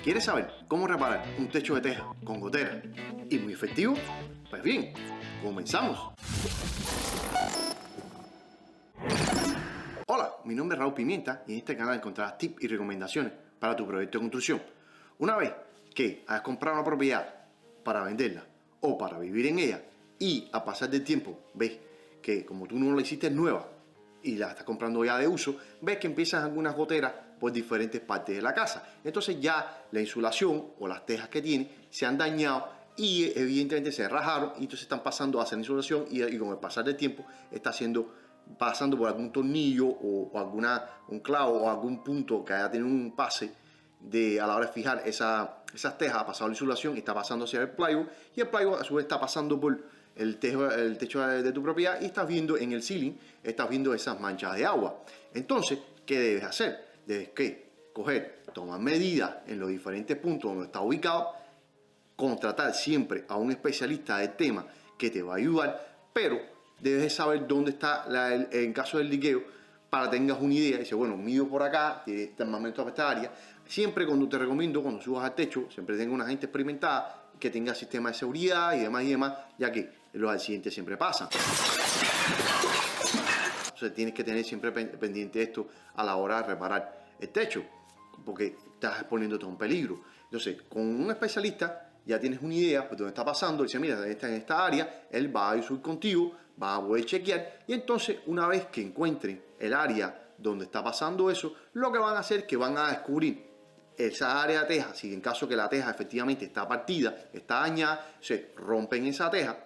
¿Quieres saber cómo reparar un techo de teja con gotera y muy efectivo? Pues bien, comenzamos. Hola, mi nombre es Raúl Pimienta y en este canal encontrarás tips y recomendaciones para tu proyecto de construcción. Una vez que hayas comprado una propiedad para venderla o para vivir en ella y a pasar del tiempo ves que como tú no la hiciste nueva y la estás comprando ya de uso, ves que empiezan algunas goteras por diferentes partes de la casa. Entonces ya la insulación o las tejas que tiene se han dañado y evidentemente se rajaron y entonces están pasando a hacer insulación y con el pasar del tiempo está pasando por algún tornillo o un clavo o algún punto que haya tenido un pase a la hora de fijar esas tejas, ha pasado la insulación y está pasando hacia el plywood, y el plywood a su vez está pasando por el techo de tu propiedad y estás viendo en el ceiling, estás viendo esas manchas de agua. Entonces, ¿qué debes hacer? Debes tomar medidas en los diferentes puntos donde está ubicado, contratar siempre a un especialista del tema que te va a ayudar, pero debes saber dónde está en caso del liqueo para que tengas una idea. Dice, bueno, mido por acá, tiene más o menos esta área. Siempre cuando te recomiendo, cuando subas al techo, siempre tenga una gente experimentada que tenga sistema de seguridad y demás, ya que los accidentes siempre pasan. Entonces tienes que tener siempre pendiente esto a la hora de reparar el techo, porque estás exponiéndote a un peligro. Entonces, con un especialista ya tienes una idea de dónde está pasando. Dice, mira, está en esta área, él va a ir contigo, va a poder chequear, y entonces una vez que encuentren el área donde está pasando eso, lo que van a hacer es que van a descubrir esa área de teja. Si en caso que la teja efectivamente está partida, está dañada, se rompen esa teja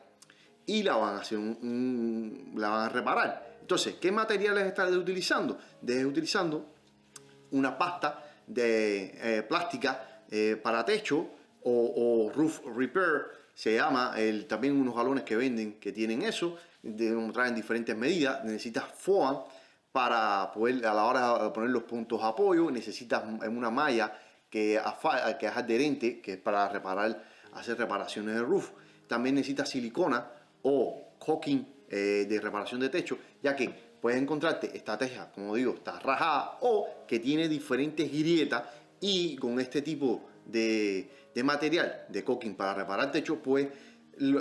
y la van a hacer la van a reparar. Entonces, ¿qué materiales estás utilizando? Debes utilizando una pasta de plástica para techo o roof repair, se llama, también unos galones que venden que tienen eso, traen diferentes medidas. Necesitas foam para poder, a la hora de poner los puntos de apoyo, necesitas una malla que es adherente, que es para hacer reparaciones de roof. También necesitas silicona o caulking de reparación de techo, ya que puedes encontrarte esta teja, como digo, está rajada o que tiene diferentes grietas, y con este tipo de material de caulking para reparar techo, pues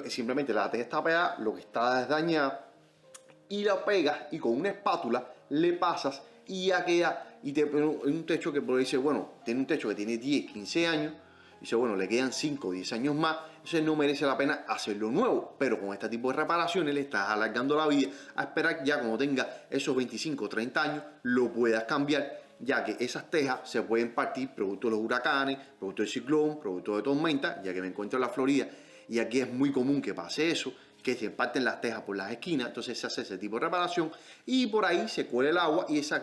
simplemente la teja está pegada, lo que está es dañada, y la pegas y con una espátula le pasas y ya queda. Y un techo que dice, bueno, tiene un techo que tiene 10, 15 años, dice, bueno, le quedan 5 o 10 años más, entonces no merece la pena hacerlo nuevo. Pero con este tipo de reparaciones le estás alargando la vida a esperar ya cuando tenga esos 25 o 30 años lo puedas cambiar, ya que esas tejas se pueden partir producto de los huracanes, producto del ciclón, producto de tormenta, ya que me encuentro en la Florida y aquí es muy común que pase eso, que se parten las tejas por las esquinas. Entonces se hace ese tipo de reparación y por ahí se cuela el agua y ese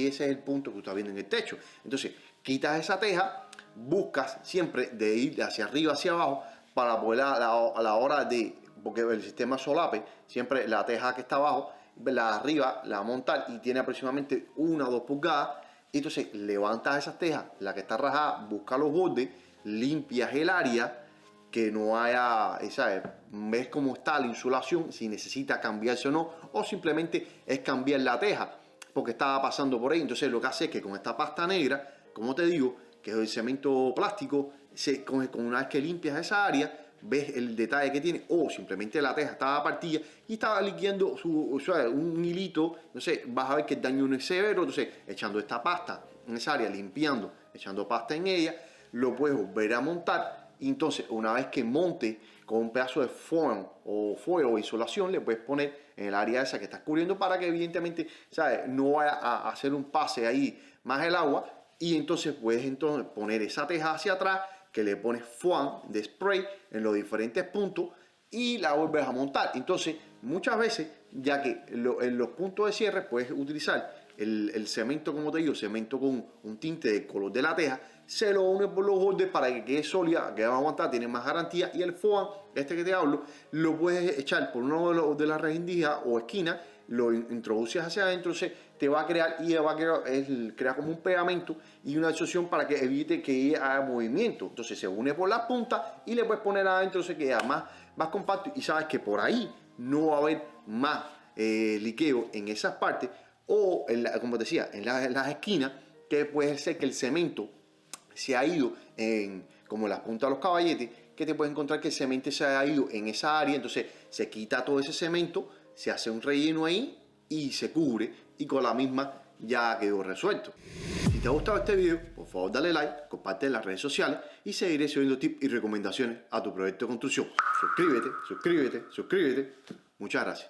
es el punto que tú estás viendo en el techo. Entonces quitas esa teja, buscas siempre de ir hacia arriba, hacia abajo, para poder a la hora de, porque el sistema solape, siempre la teja que está abajo, la de arriba la va a montar y tiene aproximadamente 1 o 2 pulgadas. Entonces levantas esas tejas, la que está rajada, busca los bordes, limpias el área, que no haya, ¿sabes? Ves cómo está la insulación, si necesita cambiarse o no, o simplemente es cambiar la teja porque estaba pasando por ahí. Entonces lo que hace es que con esta pasta negra, como te digo, que es el cemento plástico, con una vez que limpias esa área, ves el detalle que tiene, o simplemente la teja estaba partida y estaba liquidando un hilito. Entonces vas a ver que el daño no es severo. Entonces, echando esta pasta en esa área, limpiando, echando pasta en ella, lo puedes volver a montar. Y entonces, una vez que monte con un pedazo de foam o foil o insolación, le puedes poner en el área esa que estás cubriendo para que evidentemente, ¿sabes?, no vaya a hacer un pase ahí más el agua. Y entonces puedes poner esa teja hacia atrás, que le pones foam de spray en los diferentes puntos y la vuelves a montar. Entonces, muchas veces, ya que en los puntos de cierre puedes utilizar el cemento, como te digo, cemento con un tinte de color de la teja, se lo une por los bordes para que quede sólida, que va a aguantar, tiene más garantía. Y el foam, este que te hablo, lo puedes echar por uno de las rendijas o esquinas, lo introduces hacia adentro, te va a crear crea como un pegamento y una absorción para que evite que haya movimiento. Entonces se une por las puntas y le puedes poner adentro, se queda más compacto, y sabes que por ahí no va a haber más liqueo en esas partes, o como te decía, en las esquinas, que puede ser que el cemento se ha ido como la punta de los caballetes, que te puedes encontrar que el cemento se ha ido en esa área, entonces se quita todo ese cemento, se hace un relleno ahí y se cubre, y con la misma ya quedó resuelto. Si te ha gustado este video, por favor dale like, comparte en las redes sociales y seguiré subiendo tips y recomendaciones a tu proyecto de construcción. Suscríbete, suscríbete, suscríbete. Muchas gracias.